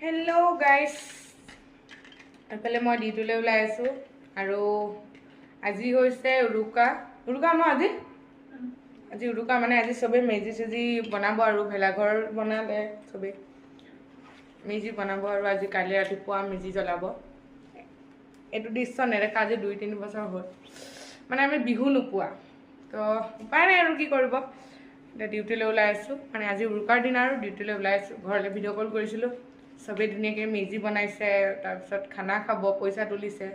Hello' guys, এইফালে মই ডিউটিলৈ ওলাই আছোঁ আৰু আজি হৈছে উৰুকা ন আজি উৰুকা মানে আজি চবেই মেজি চেজি বনাব আৰু ভেলাঘৰ বনালে চবেই মেজি বনাব আৰু আজি কাইলৈ ৰাতিপুৱা মেজি জ্বলাব। এইটো দৃশ্য নেদেখা আজি 2-3 বছৰ হ'ল, মানে আমি বিহু নোপোৱা, তো উপায় নাই আৰু কি কৰিব। এতিয়া ডিউটিলৈ ওলাই আছোঁ, মানে আজি উৰুকাৰ দিন আৰু ডিউটিলৈ ওলাই আছোঁ। ঘৰলৈ ভিডিঅ' কল কৰিছিলোঁ, চবেই ধুনীয়াকৈ মেজি বনাইছে, তাৰপিছত খানা খাব, পইচা তুলিছে।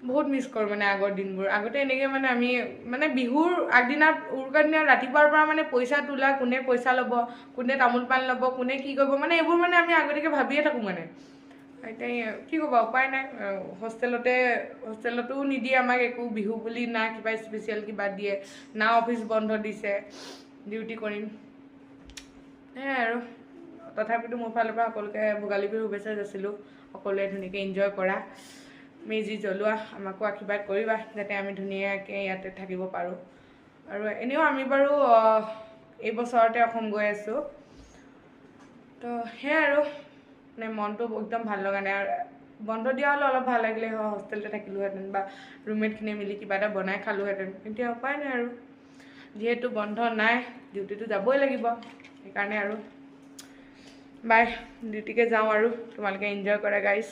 বহুত মিছ কৰোঁ মানে আগৰ দিনবোৰ। আগতে এনেকৈ মানে আমি মানে বিহুৰ আগদিনা উৰুকাৰ দিনা ৰাতিপুৱাৰ পৰা মানে পইচা তোলা, কোনে পইচা ল'ব, কোনে তামোল পাণ ল'ব, কোনে কি কৰিব, মানে এইবোৰ মানে আমি আগতীয়াকৈ ভাবিয়ে থাকোঁ মানে। এতিয়া কি ক'বা, উপায় নাই। হোষ্টেলতো নিদিয়ে আমাক একো, বিহু বুলি না কিবা স্পেচিয়েল কিবা দিয়ে, না অফিচ বন্ধ দিছে, ডিউটি কৰিম সেয়াই আৰু। তথাপিতো মোৰ ফালৰ পৰা সকলোকে ভোগালী বিহুৰ শুভেচ্ছা যাচিলোঁ। সকলোৱে ধুনীয়াকৈ এনজয় কৰা, মেজি জ্বলোৱা, আমাকো আশীৰ্বাদ কৰিবা যাতে আমি ধুনীয়াকৈ ইয়াতে থাকিব পাৰোঁ। আৰু এনেও আমি বাৰু এই বছৰতে অসম গৈ আছোঁ, তো সেয়াই আৰু। মানে মনটো একদম ভাল লগা নাই। আৰু বন্ধ দিয়া হ'লে অলপ ভাল লাগিলে হয়, হোষ্টেলতে থাকিলোঁহেঁতেন বা ৰুমমেটখিনিয়ে মিলি কিবা এটা বনাই খালোঁহেঁতেন। এতিয়া উপায় নাই আৰু, যিহেতু বন্ধ নাই, ডিউটিটো যাবই লাগিব। সেইকাৰণে আৰু বাই, ডিউটিকে যাওঁ আৰু। তোমালোকে এনজয় কৰা গাইজ।